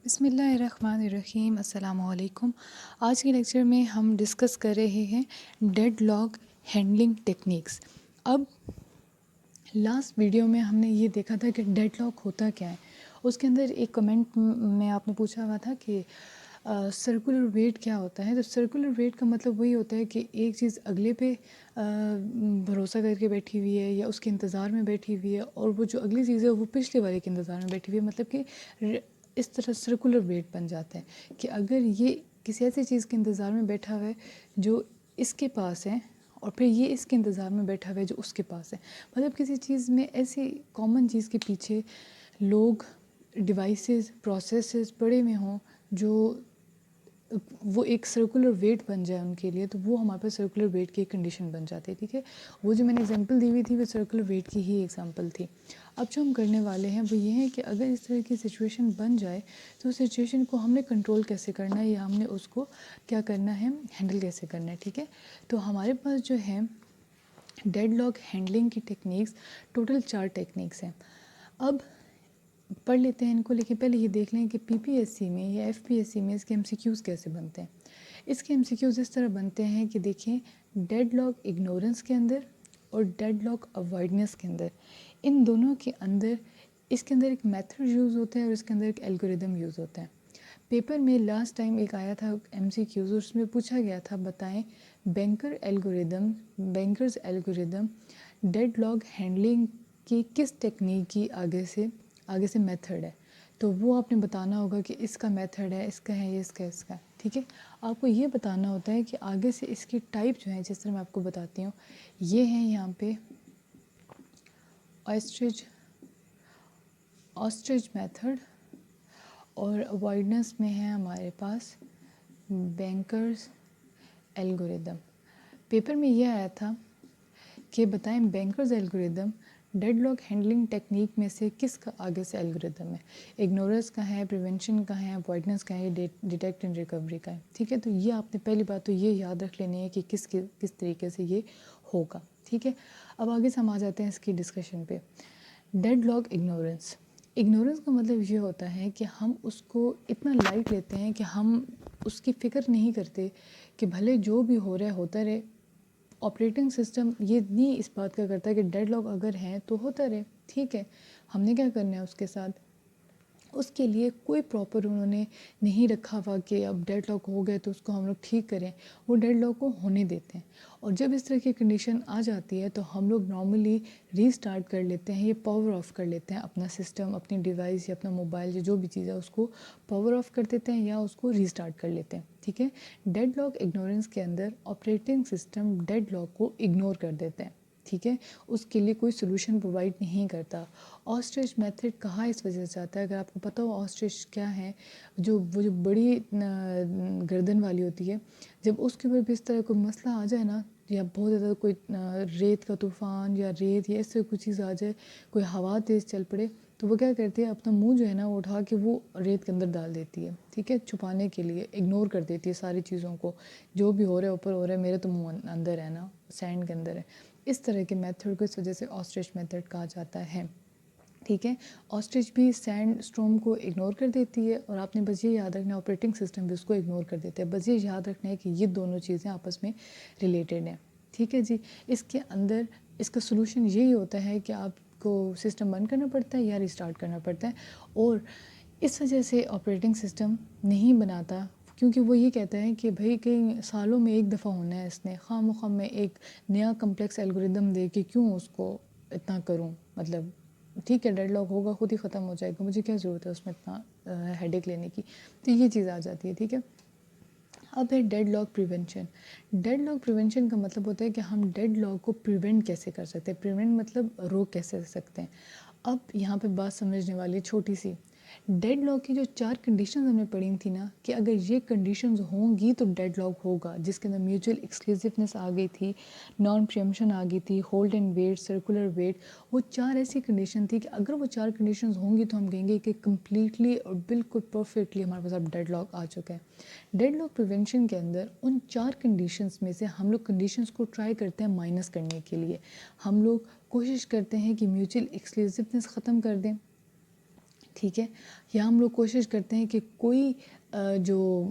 بسم اللہ الرحمن الرحیم. السلام علیکم. آج کے لیکچر میں ہم ڈسکس کر رہے ہیں ڈیڈ لاک ہینڈلنگ ٹیکنیکس. اب لاسٹ ویڈیو میں ہم نے یہ دیکھا تھا کہ ڈیڈ لاک ہوتا کیا ہے. اس کے اندر ایک کمنٹ میں آپ نے پوچھا ہوا تھا کہ سرکولر ویٹ کیا ہوتا ہے. تو سرکولر ویٹ کا مطلب وہی ہوتا ہے کہ ایک چیز اگلے پہ بھروسہ کر کے بیٹھی ہوئی ہے یا اس کے انتظار میں بیٹھی ہوئی ہے، اور وہ جو اگلی چیز ہے وہ پچھلے والے کے انتظار میں بیٹھی ہوئی ہے. مطلب کہ اس طرح سرکولر ویٹ بن جاتا ہے کہ اگر یہ کسی ایسی چیز کے انتظار میں بیٹھا ہوا ہے جو اس کے پاس ہے، اور پھر یہ اس کے انتظار میں بیٹھا ہوا ہے جو اس کے پاس ہے. مطلب کسی چیز میں ایسی کامن چیز کے پیچھے لوگ، ڈیوائسز، پروسیسز پڑے ہوئے ہوں جو وہ ایک سرکولر ویٹ بن جائے ان کے لیے، تو وہ ہمارے پاس سرکولر ویٹ کی ایک کنڈیشن بن جاتی ہے. ٹھیک ہے، وہ جو میں نے اگزامپل دی ہوئی تھی وہ سرکولر ویٹ کی ہی ایگزامپل تھی. اب جو ہم کرنے والے ہیں وہ یہ ہے کہ اگر اس طرح کی سچویشن بن جائے تو اس سچویشن کو ہم نے کنٹرول کیسے کرنا ہے، یا ہم نے اس کو کیا کرنا ہے، ہینڈل کیسے کرنا ہے. ٹھیک ہے، تو ہمارے پاس جو ہے ڈیڈ لاک ہینڈلنگ کی ٹیکنیکس ٹوٹل 4 ٹیکنیکس ہیں. اب پڑھ لیتے ہیں ان کو، لیکن پہلے یہ دیکھ لیں کہ پی پی ایس سی میں یا ایف پی ایس سی میں اس کے ایم سی کیوز کیسے بنتے ہیں. اس کے ایم سی کیوز اس طرح بنتے ہیں کہ دیکھیں، ڈیڈ لاک اگنورنس کے اندر اور ڈیڈ لاک اوائڈنس کے اندر، ان دونوں کے اندر اس کے اندر ایک میتھڈ یوز ہوتا ہے اور اس کے اندر ایک الگوریدم یوز ہوتا ہے. پیپر میں لاسٹ ٹائم ایک آیا تھا ایم سی کیوز، اس میں پوچھا گیا تھا بتائیں bankers algorithm deadlock handling کی کس ٹیکنیک کی آگے سے میتھڈ ہے. تو وہ آپ نے بتانا ہوگا کہ اس کا میتھڈ ہے، اس کا ہے، یہ اس کا ہے، اس کا ہے. ٹھیک ہے، آپ کو یہ بتانا ہوتا ہے کہ آگے سے اس کی ٹائپ جو ہیں، جس طرح میں آپ کو بتاتی ہوں، یہ ہیں یہاں پہ آسٹرچ میتھڈ، اور اوائڈنس میں ہے ہمارے پاس بینکرز الگوریدم. پیپر میں یہ آیا تھا کہ بتائیں bankers algorithm deadlock handling technique میں سے کس کا آگے سے الگوریدم ہے. اگنورنس کا ہے، پریونشن کا ہے، اوائڈنس کا ہے، ڈیٹیکٹ اینڈ ریکوری کا ہے. ٹھیک ہے، تو یہ آپ نے پہلی بات تو یہ یاد رکھ لینی ہے کہ کس طریقے سے یہ ہوگا. ٹھیک ہے، اب آگے سے ہم آ جاتے ہیں اس کی ڈسکشن پہ. ڈیڈ لاک اگنورنس کا مطلب یہ ہوتا ہے کہ ہم اس کو اتنا لائٹ لیتے ہیں کہ ہم اس کی فکر نہیں کرتے کہ بھلے جو بھی ہو رہا ہے ہوتا رہے. آپریٹنگ سسٹم یہ نہیں اس بات کا کرتا ہے کہ ڈیڈ لاک اگر ہیں تو ہوتا رہے. ٹھیک ہے، ہم نے کیا کرنا ہے اس کے ساتھ، اس کے لیے کوئی پراپر انہوں نے نہیں رکھا ہوا کہ اب ڈیڈ لاک ہو گئے تو اس کو ہم لوگ ٹھیک کریں. وہ ڈیڈ لاک کو ہونے دیتے ہیں، اور جب اس طرح کی کنڈیشن آ جاتی ہے تو ہم لوگ نارملی ری اسٹارٹ کر لیتے ہیں، یہ پاور آف کر لیتے ہیں اپنا سسٹم، اپنی ڈیوائس یا اپنا موبائل یا جو بھی چیز ہے اس کو پاور آف کر دیتے ہیں یا اس کو ری اسٹارٹ کر لیتے ہیں. ٹھیک ہے، ڈیڈ لاک اگنورنس کے اندر آپریٹنگ سسٹم ڈیڈ لاک کو اگنور کر دیتے ہیں. ٹھیک ہے، اس کے لیے کوئی سلوشن پرووائڈ نہیں کرتا. آسٹرچ میتھڈ کہا اس وجہ سے آتا ہے، اگر آپ کو پتہ ہو آسٹرچ کیا ہے، وہ جو بڑی گردن والی ہوتی ہے، جب اس کے اوپر بھی اس طرح کوئی مسئلہ آ جائے نا، یا بہت زیادہ کوئی ریت کا طوفان یا ریت یا اس طرح کوئی چیز آ جائے، کوئی ہوا تیز چل پڑے، تو وہ کیا کرتی ہے، اپنا منہ جو ہے نا وہ اٹھا کے وہ ریت کے اندر ڈال دیتی ہے. ٹھیک ہے، چھپانے کے لیے اگنور کر دیتی ہے ساری چیزوں کو، جو بھی ہو رہا ہے اوپر ہو رہا ہے، میرے تو منہ اندر ہے نا، سینڈ کے اندر ہے. اس طرح کے میتھڈ کو اس وجہ سے آسٹرچ میتھڈ کہا جاتا ہے. ٹھیک ہے، آسٹرچ بھی سینڈ اسٹورم کو اگنور کر دیتی ہے، اور آپ نے بس یہ یاد رکھنا ہے آپریٹنگ سسٹم بھی اس کو اگنور کر دیتے ہیں. بس یہ یاد رکھنا ہے کہ یہ دونوں چیزیں آپس میں ریلیٹڈ ہیں. ٹھیک ہے جی، اس کے اندر اس کا سلوشن یہی ہوتا ہے کہ آپ کو سسٹم بند کرنا پڑتا ہے یا ریسٹارٹ کرنا پڑتا ہے. اور اس وجہ سے آپریٹنگ سسٹم نہیں بناتا، کیونکہ وہ یہ کہتا ہے کہ بھئی کئی سالوں میں ایک دفعہ ہونا ہے، اس نے خواہ مخواہ میں ایک نیا کمپلیکس الگوریدم دے کے کیوں اس کو اتنا کروں. مطلب ٹھیک ہے، ڈیڈ لاک ہوگا خود ہی ختم ہو جائے گا، مجھے کیا ضرورت ہے اس میں اتنا ہیڈ ایک لینے کی. تو یہ چیز آ جاتی ہے. ٹھیک ہے، اب ہے deadlock prevention. Deadlock prevention کا مطلب ہوتا ہے کہ ہم ڈیڈ لاک کو پریونٹ کیسے کر سکتے ہیں. پریونٹ مطلب روک کیسے سکتے ہیں. اب یہاں پہ بات سمجھنے والی چھوٹی سی، ڈیڈ لاک کی جو 4 کنڈیشنز ہم نے پڑھی تھی نا، کہ اگر یہ کنڈیشنز ہوں گی تو ڈیڈ لاک ہوگا، جس کے اندر میوچل ایکسکلوسیونیس آ گئی تھی، نان پریمپشن آ گئی تھی، hold and wait, circular wait. وہ 4 ایسی کنڈیشن تھی کہ اگر وہ 4 کنڈیشنز ہوں گی تو ہم کہیں گے کہ کمپلیٹلی اور بالکل پرفیکٹلی ہمارے پاس اب ڈیڈ لاک آ چکا ہے. ڈیڈ لاک پریونشن کے اندر ان 4 کنڈیشنز میں سے ہم لوگ کنڈیشنز کو ٹرائی کرتے ہیں مائنس کرنے کے لیے. ہم لوگ کوشش کرتے ہیں کہ میوچل ایکسکلوسیونیس ختم کر دیں. ٹھیک ہے. یا ہم لوگ کوشش کرتے ہیں کہ کوئی جو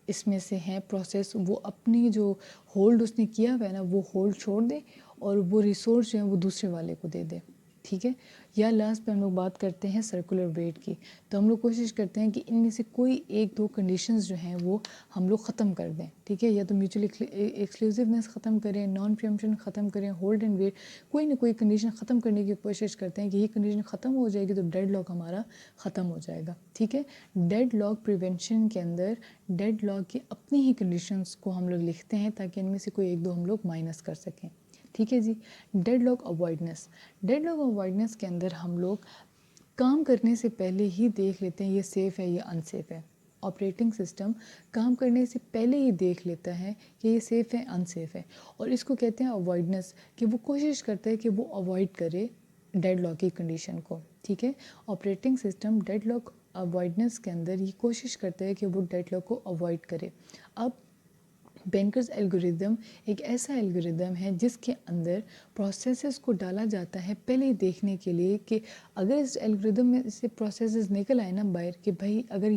اس میں سے ہیں پروسیس وہ اپنی جو ہولڈ اس نے کیا ہوا ہے نا وہ ہولڈ چھوڑ دے اور وہ ریسورس جو ہیں وہ دوسرے والے کو دے دے. ٹھیک ہے. یا لاسٹ پہ ہم لوگ بات کرتے ہیں سرکولر ویٹ کی. تو ہم لوگ کوشش کرتے ہیں کہ ان میں سے کوئی ایک دو کنڈیشنز جو ہیں وہ ہم لوگ ختم کر دیں. ٹھیک ہے. یا تو میوچولی ایکسکلوزونیس ختم کریں, نان پریمپشن ختم کریں, ہولڈ اینڈ ویٹ, کوئی نہ کوئی کنڈیشن ختم کرنے کی کوشش کرتے ہیں کہ یہ کنڈیشن ختم ہو جائے گی تو ڈیڈ لاک ہمارا ختم ہو جائے گا. ٹھیک ہے. ڈیڈ لاک پریونشن کے اندر ڈیڈ لاک کی اپنی ہی کنڈیشنز کو ہم لوگ لکھتے ہیں تاکہ ان میں سے کوئی ایک دو ہم لوگ مائنس کر سکیں. ٹھیک ہے جی. Deadlock avoidance. Deadlock avoidance کے اندر ہم لوگ کام کرنے سے پہلے ہی دیکھ لیتے ہیں یہ سیف ہے یا ان سیف ہے. آپریٹنگ سسٹم کام کرنے سے پہلے ہی دیکھ لیتا ہے کہ یہ سیف ہے ان سیف ہے, اور اس کو کہتے ہیں اوائڈنس, کہ وہ کوشش کرتا ہے کہ وہ اوائڈ کرے ڈیڈ لاک کی کنڈیشن کو. ٹھیک ہے. Operating system deadlock avoidance کے اندر یہ کوشش کرتا ہے کہ وہ ڈیڈ لاک کو اوائڈ کرے. اب بینکرز الگوریدم ایک ایسا الگوریدم ہے جس کے اندر پروسیسز کو ڈالا جاتا ہے پہلے ہی دیکھنے کے لیے کہ اگر اس الگوریدم میں سے پروسیسز نکل آئے نا باہر کہ بھائی اگر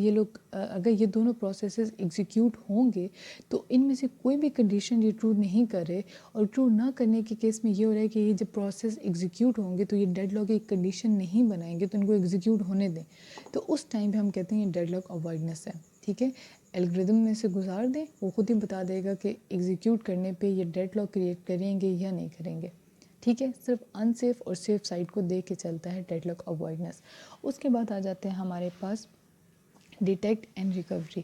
یہ دونوں پروسیسز ایگزیکیوٹ ہوں گے تو ان میں سے کوئی بھی کنڈیشن یہ ٹرو نہیں کرے, اور ٹرو نہ کرنے کے کیس میں یہ ہو رہا ہے کہ یہ جب پروسیس ایگزیکیوٹ ہوں گے تو یہ ڈیڈ لاک کی کنڈیشن نہیں بنائیں گے تو ان کو ایگزیکیوٹ ہونے دیں, تو اس ٹائم پہ ہم کہتے ہیں یہ ڈیڈ لاک اوائڈنس ہے. ٹھیک ہے. الگوریدم میں سے گزار دیں, وہ خود ہی بتا دے گا کہ ایگزیکیوٹ کرنے پہ یہ ڈیڈ لاک کریٹ کریں گے یا نہیں کریں گے. ٹھیک ہے. صرف ان سیف اور سیف سائڈ کو دیکھ کے چلتا ہے ڈیڈ لاک اوائڈنس. اس کے بعد آ جاتے ہیں ہمارے پاس ڈیٹیکٹ اینڈ ریکوری.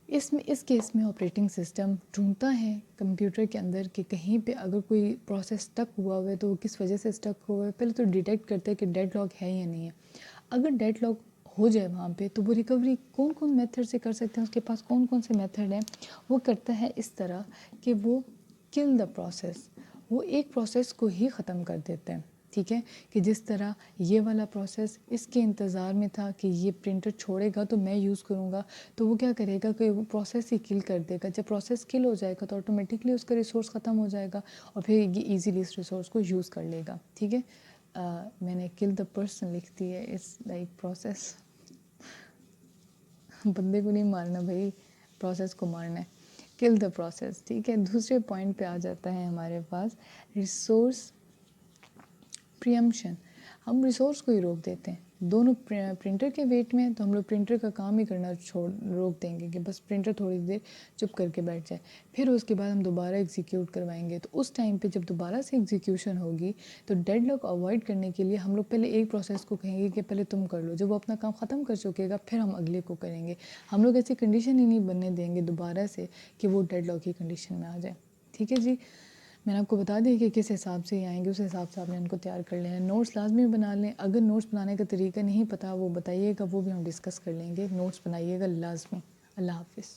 اس کیس میں آپریٹنگ سسٹم ڈھونڈتا ہے کمپیوٹر کے اندر کہ کہیں پہ اگر کوئی پروسیس اسٹک ہوا ہے تو وہ کس وجہ سے اسٹک ہوا ہے. پہلے تو ڈیٹیکٹ کرتا ہے کہ ڈیڈ لاک ہے یا نہیں ہے. اگر ڈیڈ لاک ہو جائے وہاں پہ تو وہ ریکوری کون میتھڈ سے کر سکتے ہیں, اس کے پاس کون سے میتھڈ ہیں. وہ کرتا ہے اس طرح کہ وہ کل دا پروسیس, وہ ایک پروسیس کو ہی ختم کر دیتے ہیں. ٹھیک ہے. کہ جس طرح یہ والا پروسیس اس کے انتظار میں تھا کہ یہ پرنٹر چھوڑے گا تو میں یوز کروں گا, تو وہ کیا کرے گا کہ وہ پروسیس ہی کل کر دے گا. جب پروسیس کل ہو جائے گا تو آٹومیٹکلی اس کا ریسورس ختم ہو جائے گا اور پھر یہ ایزیلی اس ریسورس کو یوز کر لے گا. ٹھیک ہے. میں نے کل دا پرسن لکھ دی ہے, اٹس لائک پروسیس. بندے کو نہیں مارنا بھائی, پروسیس کو مارنا ہے. کل دا پروسیس. ٹھیک ہے. دوسرے پوائنٹ پہ آ جاتا ہے ہمارے پاس ریسورس پریمپشن. ہم ریسورس کو ہی روک دیتے ہیں. دونوں پرنٹر کے ویٹ میں تو ہم لوگ پرنٹر کا کام ہی کرنا روک دیں گے کہ بس پرنٹر تھوڑی دیر چپ کر کے بیٹھ جائے. پھر اس کے بعد ہم دوبارہ ایگزیکیوٹ کروائیں گے. تو اس ٹائم پہ جب دوبارہ سے ایگزیکیوشن ہوگی تو ڈیڈ لاک اوائڈ کرنے کے لیے ہم لوگ پہلے ایک پروسیس کو کہیں گے کہ پہلے تم کر لو. جب وہ اپنا کام ختم کر چکے گا پھر ہم اگلے کو کریں گے. ہم لوگ ایسی کنڈیشن ہی نہیں بننے دیں گے دوبارہ سے کہ وہ ڈیڈ لاک کی کنڈیشن میں آ جائے. ٹھیک ہے جی. میں نے آپ کو بتا دیا کہ کس حساب سے آئیں گے, اس حساب سے آپ نے ان کو تیار کر لینا. نوٹس لازمی بنا لیں. اگر نوٹس بنانے کا طریقہ نہیں پتہ وہ بتائیے گا, وہ بھی ہم ڈسکس کر لیں گے. نوٹس بنائیے گا لازمی. اللہ حافظ.